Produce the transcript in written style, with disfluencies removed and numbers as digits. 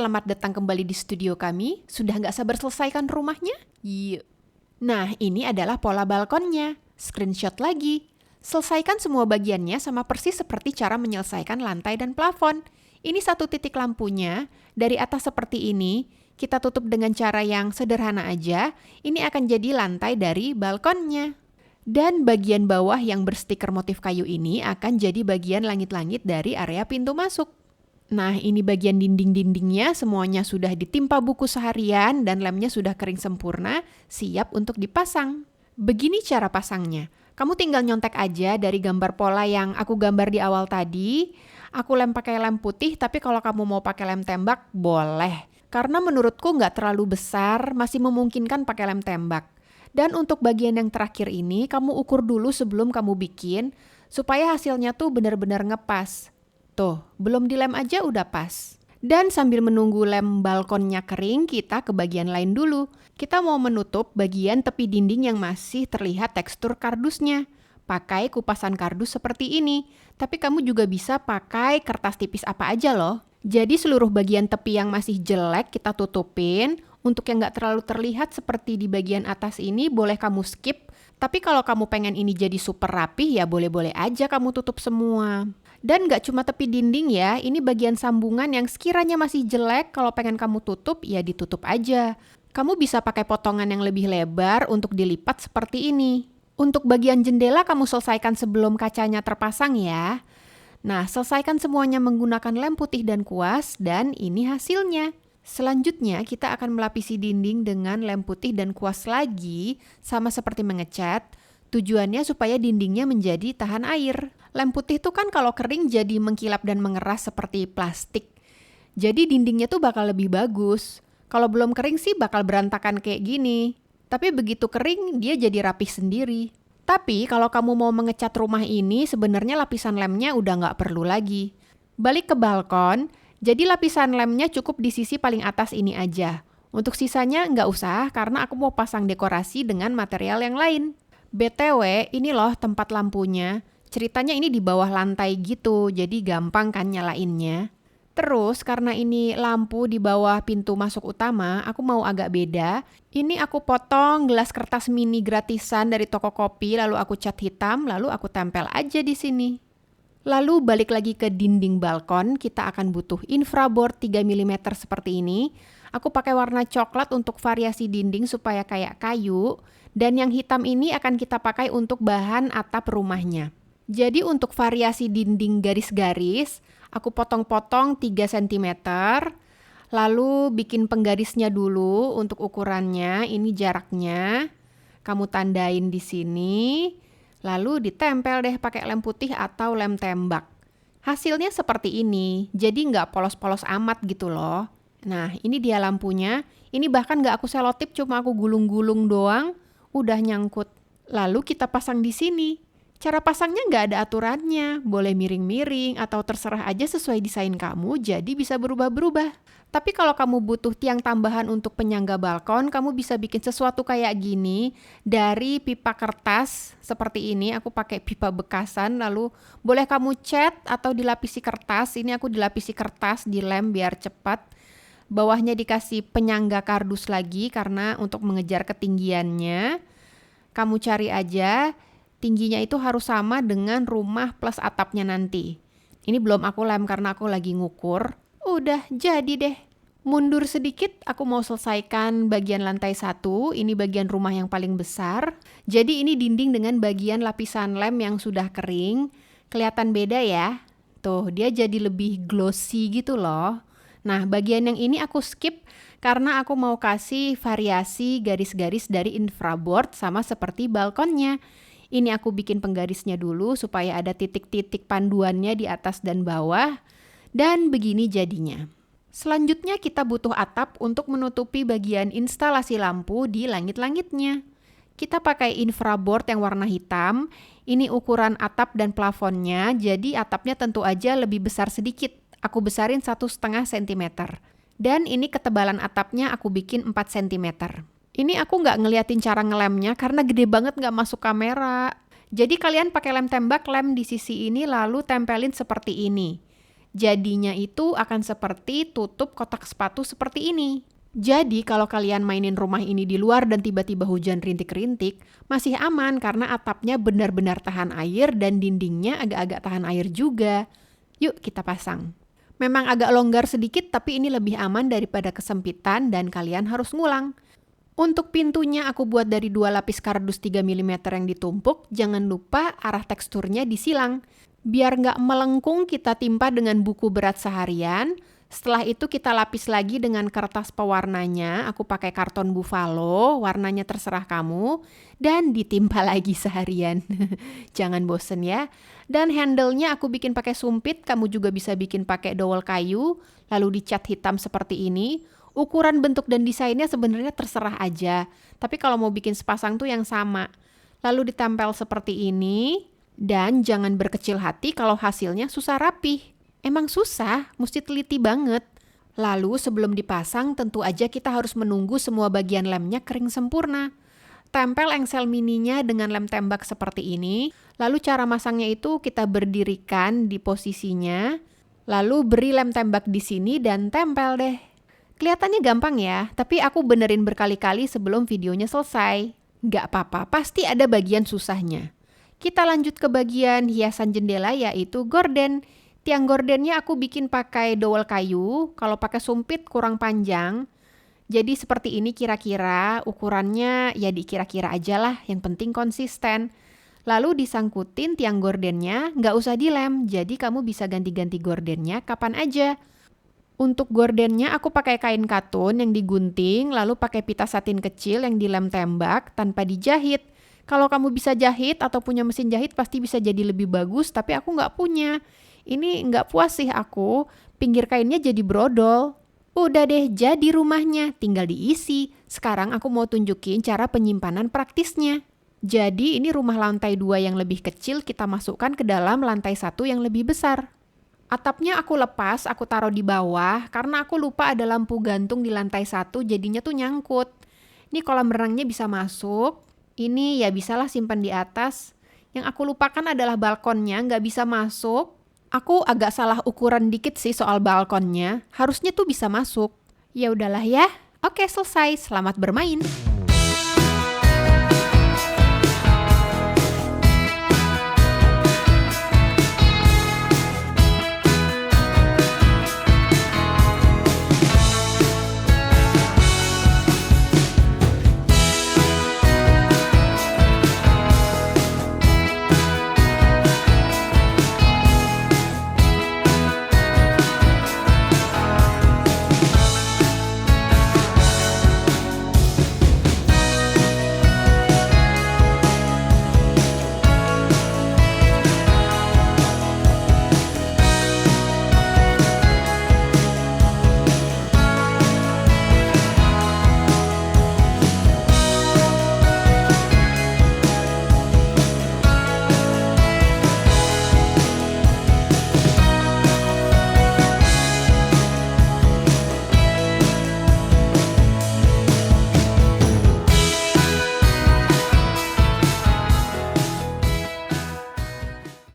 Selamat datang kembali di studio kami. Sudah nggak sabar selesaikan rumahnya? Yuk. Nah, ini adalah pola balkonnya. Screenshot lagi. Selesaikan semua bagiannya sama persis seperti cara menyelesaikan lantai dan plafon. Ini satu titik lampunya. Dari atas seperti ini, kita tutup dengan cara yang sederhana aja. Ini akan jadi lantai dari balkonnya. Dan bagian bawah yang berstiker motif kayu ini akan jadi bagian langit-langit dari area pintu masuk. Nah, ini bagian dinding-dindingnya semuanya sudah ditimpa buku seharian dan lemnya sudah kering sempurna, siap untuk dipasang. Begini cara pasangnya. Kamu tinggal nyontek aja dari gambar pola yang aku gambar di awal tadi. Aku lem pakai lem putih, tapi kalau kamu mau pakai lem tembak, boleh. Karena menurutku nggak terlalu besar, masih memungkinkan pakai lem tembak. Dan untuk bagian yang terakhir ini, kamu ukur dulu sebelum kamu bikin, supaya hasilnya tuh benar-benar ngepas. Tuh, belum dilem aja udah pas. Dan sambil menunggu lem balkonnya kering, kita ke bagian lain dulu. Kita mau menutup bagian tepi dinding yang masih terlihat tekstur kardusnya. Pakai kupasan kardus seperti ini. Tapi kamu juga bisa pakai kertas tipis apa aja loh. Jadi seluruh bagian tepi yang masih jelek kita tutupin. Untuk yang nggak terlalu terlihat seperti di bagian atas ini boleh kamu skip. Tapi kalau kamu pengen ini jadi super rapih ya boleh-boleh aja kamu tutup semua. Dan nggak cuma tepi dinding ya, ini bagian sambungan yang sekiranya masih jelek, kalau pengen kamu tutup, ya ditutup aja. Kamu bisa pakai potongan yang lebih lebar untuk dilipat seperti ini. Untuk bagian jendela kamu selesaikan sebelum kacanya terpasang ya. Nah, selesaikan semuanya menggunakan lem putih dan kuas, dan ini hasilnya. Selanjutnya, kita akan melapisi dinding dengan lem putih dan kuas lagi, sama seperti mengecat. Tujuannya supaya dindingnya menjadi tahan air. Lem putih tuh kan kalau kering jadi mengkilap dan mengeras seperti plastik. Jadi dindingnya tuh bakal lebih bagus. Kalau belum kering sih bakal berantakan kayak gini. Tapi begitu kering dia jadi rapih sendiri. Tapi kalau kamu mau mengecat rumah ini sebenarnya lapisan lemnya udah nggak perlu lagi. Balik ke balkon, jadi lapisan lemnya cukup di sisi paling atas ini aja. Untuk sisanya nggak usah karena aku mau pasang dekorasi dengan material yang lain. BTW, ini loh tempat lampunya. Ceritanya ini di bawah lantai gitu, jadi gampang kan nyalainnya. Terus karena ini lampu di bawah pintu masuk utama, aku mau agak beda. Ini aku potong gelas kertas mini gratisan dari toko kopi, lalu aku cat hitam, lalu aku tempel aja di sini. Lalu balik lagi ke dinding balkon, kita akan butuh infraboard 3 mm seperti ini. Aku pakai warna coklat untuk variasi dinding supaya kayak kayu. Dan yang hitam ini akan kita pakai untuk bahan atap rumahnya. Jadi untuk variasi dinding garis-garis, aku potong-potong 3 cm. Lalu bikin penggarisnya dulu untuk ukurannya, ini jaraknya. Kamu tandain di sini. Lalu ditempel deh pakai lem putih atau lem tembak. Hasilnya seperti ini, jadi nggak polos-polos amat gitu loh. Nah, ini dia lampunya. Ini bahkan nggak aku selotip, cuma aku gulung-gulung doang. Udah nyangkut. Lalu kita pasang di sini. Cara pasangnya nggak ada aturannya. Boleh miring-miring atau terserah aja sesuai desain kamu, jadi bisa berubah-berubah. Tapi kalau kamu butuh tiang tambahan untuk penyangga balkon, kamu bisa bikin sesuatu kayak gini dari pipa kertas seperti ini. Aku pakai pipa bekasan, lalu boleh kamu cat atau dilapisi kertas. Ini aku dilapisi kertas, dilem biar cepat. Bawahnya dikasih penyangga kardus lagi karena untuk mengejar ketinggiannya. Kamu cari aja, tingginya itu harus sama dengan rumah plus atapnya nanti. Ini belum aku lem karena aku lagi ngukur. Udah jadi deh. Mundur sedikit, aku mau selesaikan bagian lantai 1. Ini bagian rumah yang paling besar. Jadi ini dinding dengan bagian lapisan lem yang sudah kering. Kelihatan beda ya? Tuh, dia jadi lebih glossy gitu loh. Nah, bagian yang ini aku skip karena aku mau kasih variasi garis-garis dari infraboard sama seperti balkonnya. Ini aku bikin penggarisnya dulu supaya ada titik-titik panduannya di atas dan bawah. Dan begini jadinya. Selanjutnya kita butuh atap untuk menutupi bagian instalasi lampu di langit-langitnya. Kita pakai infraboard yang warna hitam. Ini ukuran atap dan plafonnya, jadi atapnya tentu aja lebih besar sedikit. Aku besarin 1,5 cm. Dan ini ketebalan atapnya aku bikin 4 cm. Ini aku nggak ngeliatin cara ngelemnya karena gede banget nggak masuk kamera. Jadi kalian pakai lem tembak, lem di sisi ini lalu tempelin seperti ini. Jadinya itu akan seperti tutup kotak sepatu seperti ini. Jadi kalau kalian mainin rumah ini di luar dan tiba-tiba hujan rintik-rintik, masih aman karena atapnya benar-benar tahan air dan dindingnya agak-agak tahan air juga. Yuk kita pasang. Memang agak longgar sedikit tapi ini lebih aman daripada kesempitan dan kalian harus ngulang. Untuk pintunya aku buat dari 2 lapis kardus 3 mm yang ditumpuk, jangan lupa arah teksturnya disilang. Biar nggak melengkung kita timpa dengan buku berat seharian. Setelah itu kita lapis lagi dengan kertas pewarnanya. Aku pakai karton buffalo, warnanya terserah kamu. Dan ditimpa lagi seharian. Jangan bosen ya. Dan handle-nya aku bikin pakai sumpit, kamu juga bisa bikin pakai dowel kayu. Lalu dicat hitam seperti ini. Ukuran, bentuk, dan desainnya sebenarnya terserah aja. Tapi kalau mau bikin sepasang tuh yang sama. Lalu ditempel seperti ini. Dan jangan berkecil hati kalau hasilnya susah rapih. Emang susah, mesti teliti banget. Lalu sebelum dipasang tentu aja kita harus menunggu semua bagian lemnya kering sempurna. Tempel engsel mininya dengan lem tembak seperti ini. Lalu cara masangnya itu kita berdirikan di posisinya. Lalu beri lem tembak di sini dan tempel deh. Kelihatannya gampang ya, tapi aku benerin berkali-kali sebelum videonya selesai. Nggak apa-apa, pasti ada bagian susahnya. Kita lanjut ke bagian hiasan jendela yaitu gorden. Tiang gordennya aku bikin pakai dowel kayu, kalau pakai sumpit kurang panjang. Jadi seperti ini kira-kira, ukurannya ya dikira-kira aja lah, yang penting konsisten. Lalu disangkutin tiang gordennya, nggak usah dilem, jadi kamu bisa ganti-ganti gordennya kapan aja. Untuk gordennya aku pakai kain katun yang digunting, lalu pakai pita satin kecil yang dilem tembak tanpa dijahit. Kalau kamu bisa jahit atau punya mesin jahit pasti bisa jadi lebih bagus, tapi aku nggak punya. Ini nggak puas sih aku, pinggir kainnya jadi brodol. Udah deh, jadi rumahnya, tinggal diisi. Sekarang aku mau tunjukin cara penyimpanan praktisnya. Jadi ini rumah lantai 2 yang lebih kecil kita masukkan ke dalam lantai 1 yang lebih besar. Atapnya aku lepas, aku taruh di bawah, karena aku lupa ada lampu gantung di lantai 1, jadinya tuh nyangkut. Ini kolam renangnya bisa masuk. Ini ya bisalah simpan di atas. Yang aku lupakan adalah balkonnya, nggak bisa masuk. Aku agak salah ukuran dikit sih soal balkonnya. Harusnya tuh bisa masuk. Ya udahlah ya. Oke, selesai. Selamat bermain.